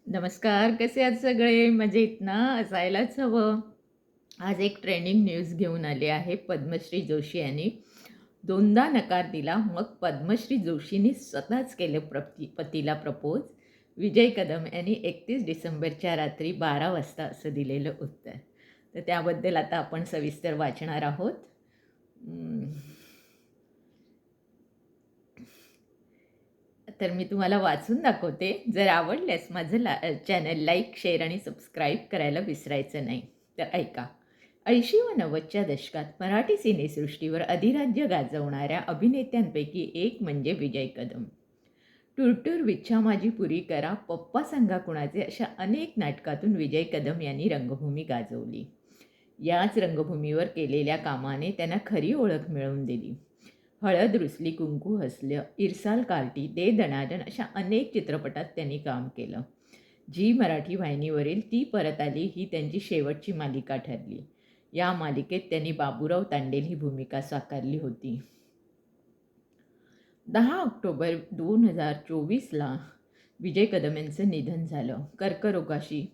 नमस्कार. कसे आहात सगळे? मजेत ना? असायलाच हवं. आज एक ट्रेंडिंग न्यूज घेऊन आली आहे. पद्मश्री जोशी यांनी दोनदा नकार दिला. मग पद्मश्री जोशींनी स्वतःच केलं पतीला प्रपोज. विजय कदम यांनी 31 डिसेंबरच्या रात्री 12 वाजता असं दिलेलं उत्तर. तर त्याबद्दल आता आपण सविस्तर वाचणार आहोत. तर मी तुम्हाला वाचून दाखवते. जर आवडल्यास माझं चॅनल लाईक, शेअर आणि सबस्क्राईब करायला विसरायचं नाही. तर ऐका. 80 व 90च्या दशकात मराठी सिनेसृष्टीवर अधिराज्य गाजवणाऱ्या अभिनेत्यांपैकी एक म्हणजे विजय कदम. टूर विच्छा माझी पुरी करा, पप्पा सांगा कुणाचे अशा अनेक नाटकातून विजय कदम यांनी रंगभूमी गाजवली. याच रंगभूमीवर केलेल्या कामाने त्यांना खरी ओळख मिळवून दिली. हळद रुसली कुंकू हसलं, इरसाल कार्टी, दे दणादण अशा अनेक चित्रपटात त्यांनी काम केलं. जी मराठी वाहिनीवरील ती परत आली ही त्यांची शेवटची मालिका ठरली. या मालिकेत त्यांनी बाबूराव तांडेल ही भूमिका साकारली होती. 10 ऑक्टोबर 2024ला विजय कदम यांचं निधन झालं. कर्करोगाशी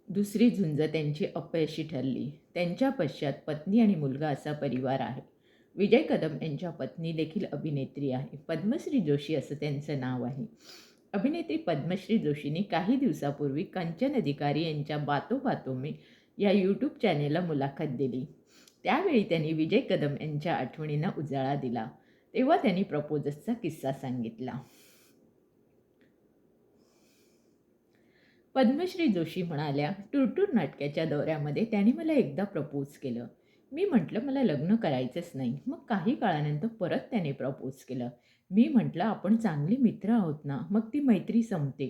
दुसरी झुंज त्यांची अपयशी ठरली. त्यांच्या पश्चात पत्नी आणि मुलगा असा परिवार आहे. विजय कदम यांच्या पत्नी देखील अभिनेत्री आहे. पद्मश्री जोशी असं त्यांचं नाव आहे. अभिनेत्री पद्मश्री जोशींनी काही दिवसापूर्वी कंचन अधिकारी यांच्या बातो बातो में या यूट्यूब चॅनेलला मुलाखत दिली. त्यावेळी त्यांनी विजय कदम यांच्या आठवणींना उजाळा दिला. तेव्हा त्यांनी प्रपोजचा किस्सा सांगितला. पद्मश्री जोशी म्हणाल्या, टूर नाटकाच्या दौऱ्यामध्ये त्याने मला एकदा प्रपोज केलं. मी म्हटलं मला लग्न करायचंच नाही. मग काही काळानंतर परत त्याने प्रपोज केलं. मी म्हटलं आपण चांगले मित्र आहोत ना, मग ती मैत्री संपते.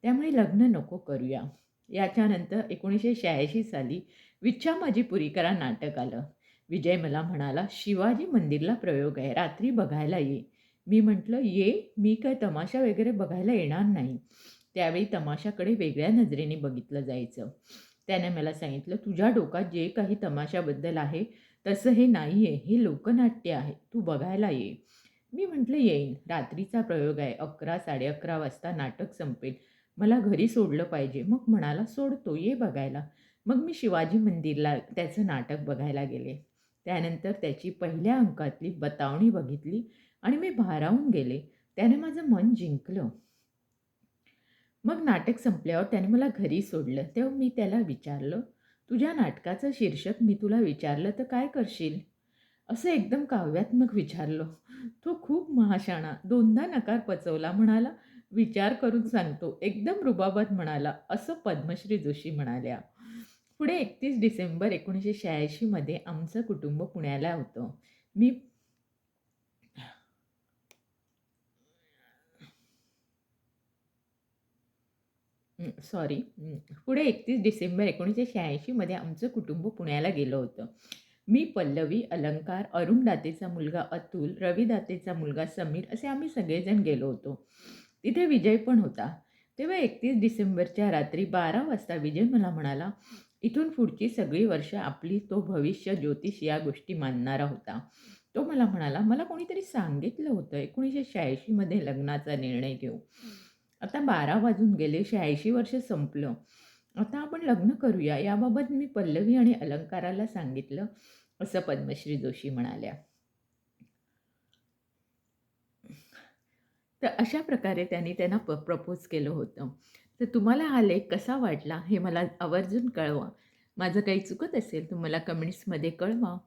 त्यामुळे लग्न नको करूया. याच्यानंतर 1986 साली विच्छा माझी पुरी करा नाटक आलं. विजय मला म्हणाला, शिवाजी मंदिरला प्रयोग आहे, रात्री बघायला ये. मी म्हटलं ये, मी काय तमाशा वगैरे बघायला येणार नाही. त्यावेळी तमाशाकडे वेगळ्या नजरेने बघितलं जायचं. त्याने मला सांगितलं, तुझ्या डोक्यात जे काही तमाशाबद्दल आहे तसं हे नाही आहे, हे लोकनाट्य आहे, तू बघायला ये. मी म्हटलं येईन. रात्रीचा प्रयोग आहे, 11, 11:30 वाजता नाटक संपेल, मला घरी सोडलं पाहिजे. मग म्हणाला सोडतो, ये बघायला. मग मी शिवाजी मंदिरला त्याचं नाटक बघायला गेले. त्यानंतर त्याची पहिल्या अंकातली बतावणी बघितली आणि मी भारावून गेले. त्याने माझं मन जिंकलं. मग नाटक संपल्यावर त्याने मला घरी सोडलं. तेव्हा मी त्याला विचारलं, तुझ्या नाटकाचं शीर्षक मी तुला विचारलं तर काय करशील? असं एकदम काव्यात्मक विचारलं. तो खूप महाशाणा, दोनदा नकार पचवला. म्हणाला, विचार करून सांगतो. एकदम रुबाबात म्हणाला, असं पद्मश्री जोशी म्हणाल्या. पुढे 31 डिसेंबर 1986मध्ये आमचं कुटुंब पुण्याला होतं. मी सॉरी. पुढे 31 डिसेंबर 1986मध्ये आमचं कुटुंब पुण्याला गेलं होतं. मी, पल्लवी, अलंकार, अरुण दातेचा मुलगा अतुल, रवी दातेचा मुलगा समीर असे आम्ही सगळेजण गेलो होतो. तिथे विजय पण होता. तेव्हा 31 डिसेंबरच्या रात्री 12 वाजता विजय मला म्हणाला, इथून पुढची सगळी वर्ष आपली तो भविष्य ज्योतिष या गोष्टी मानणारा होता. तो मला म्हणाला, मला कोणीतरी सांगितलं होतं 1986मध्ये लग्नाचा निर्णय घेऊ. आता 12 वाजून गेले, 86 वर्ष संपलं. आता आपण लग्न करूया. याबाबत मी पल्लवी आणि अलंकाराला सांगितलं, असं पद्मश्री जोशी म्हणाल्या. तर अशा प्रकारे त्यांना प्रपोज केलं होतं. तर तुम्हाला हा लेख कसा वाटला हे मला आवर्जून कळवा. माझं काही चुकत असेल तर मला कमेंट्समध्ये कळवा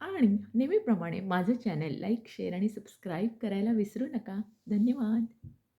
आणि नेहमीप्रमाणे माझं चॅनल लाईक, शेअर आणि सबस्क्राईब करायला विसरू नका. धन्यवाद.